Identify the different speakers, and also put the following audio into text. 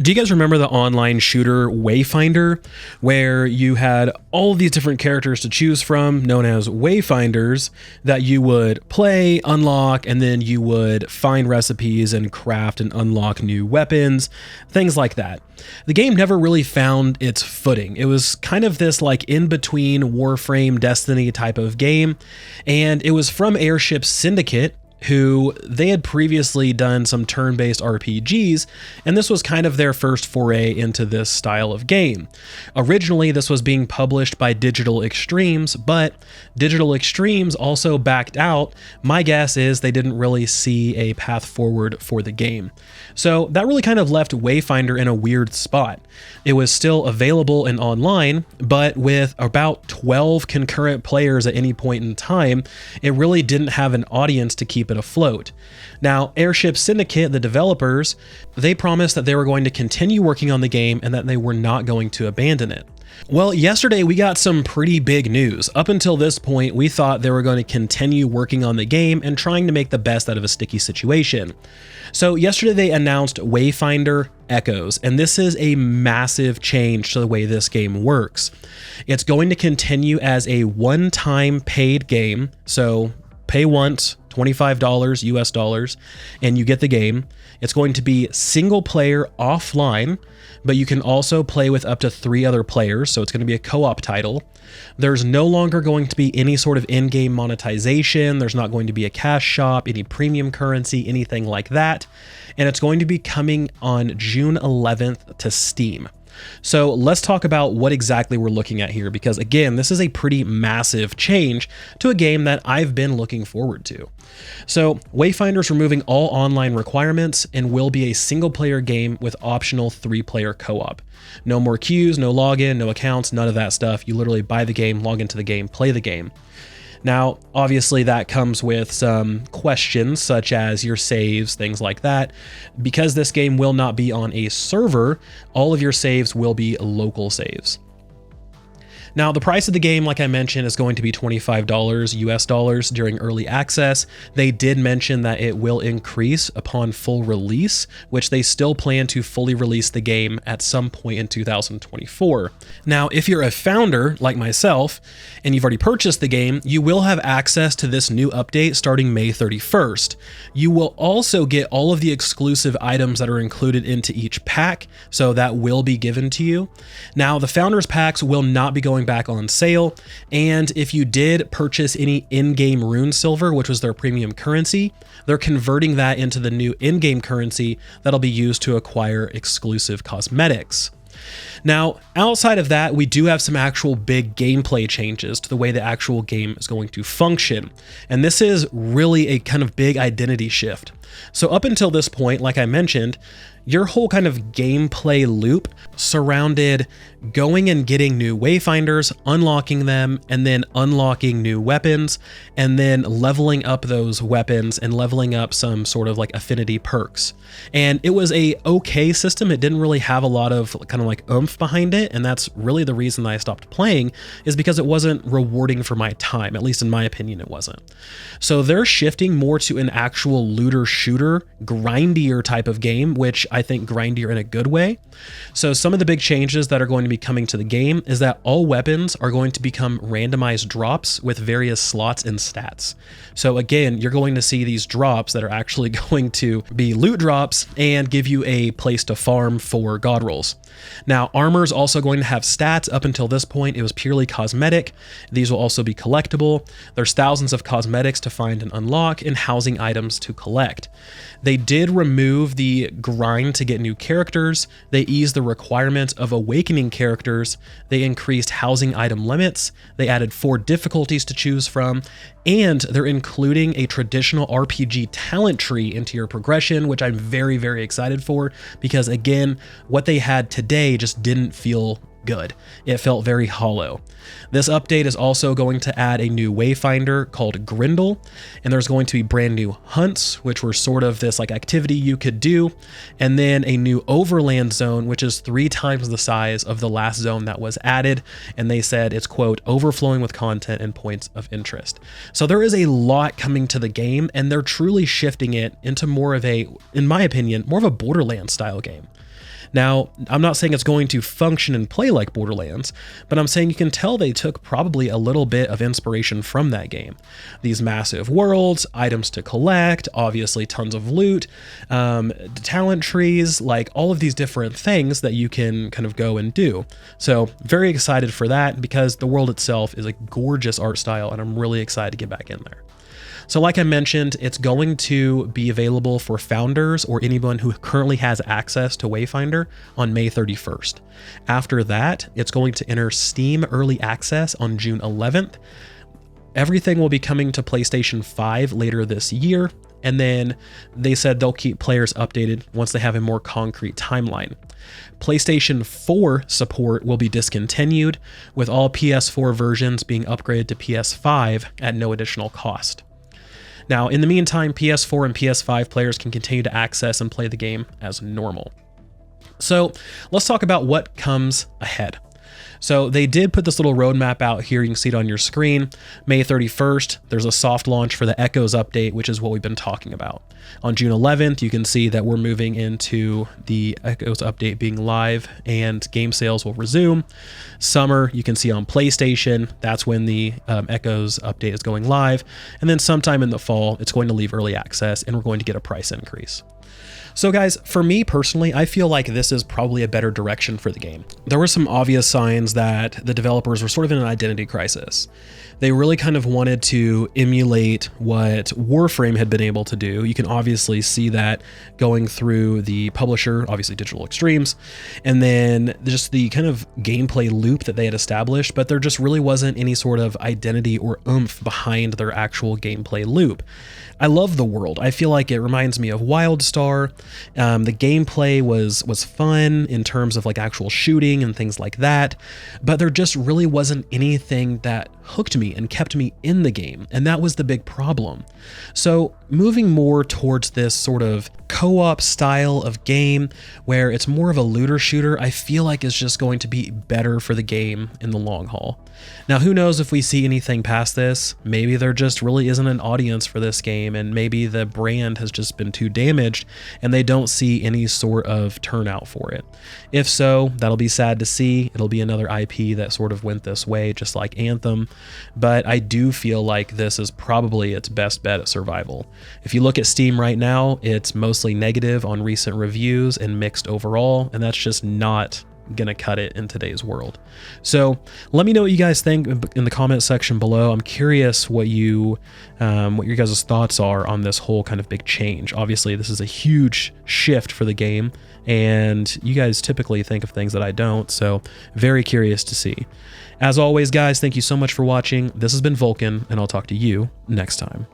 Speaker 1: Do you guys remember the online shooter Wayfinder, where you had all of these different characters to choose from, known as Wayfinders, that you would play, unlock, and then you would find recipes and craft and unlock new weapons, things like that. The game never really found its footing. It was kind of this like in-between Warframe, Destiny type of game, and it was from Airship Syndicate, who they had previously done some turn-based RPGs, and this was kind of their first foray into this style of game. Originally, this was being published by Digital Extremes, but Digital Extremes also backed out. My guess is they didn't really see a path forward for the game. So that really kind of left Wayfinder in a weird spot. It was still available and online, but with about 12 concurrent players at any point in time, it really didn't have an audience to keep it afloat. Now, Airship Syndicate, the developers, they promised that they were going to continue working on the game and that they were not going to abandon it. Well, yesterday we got some pretty big news. Up until this point, we thought they were going to continue working on the game and trying to make the best out of a sticky situation. So yesterday they announced Wayfinder Echoes, and this is a massive change to the way this game works. It's going to continue as a one-time paid game, so pay once, $25 US dollars, and you get the game. It's going to be single player offline, but you can also play with up to 3 other players, so it's going to be a co-op title. There's no longer going to be any sort of in-game monetization. There's not going to be a cash shop, any premium currency, anything like that. And it's going to be coming on June 11th to Steam. So let's talk about what exactly we're looking at here, because again, this is a pretty massive change to a game that I've been looking forward to. So Wayfinder's removing all online requirements and will be a single player game with optional 3-player co-op. No more queues, no login, no accounts, none of that stuff. You literally buy the game, log into the game, play the game. Now, obviously that comes with some questions such as your saves, things like that. Because this game will not be on a server, all of your saves will be local saves. Now, the price of the game, like I mentioned, is going to be $25 US dollars during early access. They did mention that it will increase upon full release, which they still plan to fully release the game at some point in 2024. Now, if you're a founder like myself and you've already purchased the game, you will have access to this new update starting May 31st. You will also get all of the exclusive items that are included into each pack, so that will be given to you. Now, the founders packs will not be going back on sale, and if you did purchase any in-game rune silver, which was their premium currency, they're converting that into the new in-game currency that'll be used to acquire exclusive cosmetics. Now, outside of that, we do have some actual big gameplay changes to the way the actual game is going to function. And this is really a kind of big identity shift. So up until this point, like I mentioned, your whole kind of gameplay loop surrounded going and getting new Wayfinders, unlocking them, and then unlocking new weapons, and then leveling up those weapons and leveling up some sort of like affinity perks. And it was a okay system. It didn't really have a lot of kind of like oomph behind it, and that's really the reason that I stopped playing, is because it wasn't rewarding for my time. At least in my opinion, it wasn't. So they're shifting more to an actual looter shooter, grindier type of game, which I think grindier in a good way. So some of the big changes that are going to be coming to the game is that all weapons are going to become randomized drops with various slots and stats. So again, you're going to see these drops that are actually going to be loot drops and give you a place to farm for god rolls. Now, armor is also going to have stats. Up until this point, it was purely cosmetic. These will also be collectible. There's thousands of cosmetics to find and unlock, and housing items to collect. They did remove the grind to get new characters. They eased the requirement of awakening characters. They increased housing item limits. They added 4 difficulties to choose from, and they're including a traditional RPG talent tree into your progression, which I'm very, very excited for, because again, what they had today just didn't feel good. It felt very hollow. This update is also going to add a new Wayfinder called Grindle, and there's going to be brand new hunts, which were sort of this like activity you could do, and then a new overland zone, which is 3 times the size of the last zone that was added, and they said it's, quote, overflowing with content and points of interest. So there is a lot coming to the game, and they're truly shifting it into more of a, in my opinion, more of a Borderlands style game. Now, I'm not saying it's going to function and play like Borderlands, but I'm saying you can tell they took probably a little bit of inspiration from that game. These massive worlds, items to collect, obviously tons of loot, talent trees, like all of these different things that you can kind of go and do. So very excited for that because the world itself is a gorgeous art style and I'm really excited to get back in there. So like I mentioned, it's going to be available for founders or anyone who currently has access to Wayfinder on May 31st. After that, it's going to enter Steam Early Access on June 11th. Everything will be coming to PlayStation 5 later this year, and then they said they'll keep players updated once they have a more concrete timeline. PlayStation 4 support will be discontinued, with all PS4 versions being upgraded to PS5 at no additional cost. Now, in the meantime, PS4 and PS5 players can continue to access and play the game as normal. So let's talk about what comes ahead. So they did put this little roadmap out here. You can see it on your screen. May 31st, there's a soft launch for the Echoes update, which is what we've been talking about. On June 11th, you can see that we're moving into the Echoes update being live and game sales will resume. Summer, you can see on PlayStation, that's when the Echoes update is going live. And then sometime in the fall, it's going to leave early access and we're going to get a price increase. So guys, for me personally, I feel like this is probably a better direction for the game. There were some obvious signs that the developers were sort of in an identity crisis. They really kind of wanted to emulate what Warframe had been able to do. You can obviously see that going through the publisher, obviously Digital Extremes, and then just the kind of gameplay loop that they had established, but there just really wasn't any sort of identity or oomph behind their actual gameplay loop. I love the world. I feel like it reminds me of WildStar. The gameplay was fun in terms of like actual shooting and things like that, but there just really wasn't anything that hooked me and kept me in the game, and that was the big problem. So moving more towards this sort of co-op style of game where it's more of a looter shooter, I feel like is just going to be better for the game in the long haul. Now, who knows if we see anything past this? Maybe there just really isn't an audience for this game, and maybe the brand has just been too damaged and they don't see any sort of turnout for it. If so, that'll be sad to see. It'll be another IP that sort of went this way, just like Anthem. But I do feel like this is probably its best bet at survival. If you look at Steam right now, it's mostly negative on recent reviews and mixed overall, and that's just not gonna cut it in today's world. So let me know what you guys think in the comment section below. I'm curious what your guys' thoughts are on this whole kind of big change. Obviously, this is a huge shift for the game, and you guys typically think of things that I don't, so very curious to see. As always, guys, thank you so much for watching. This has been Vulkan, and I'll talk to you next time.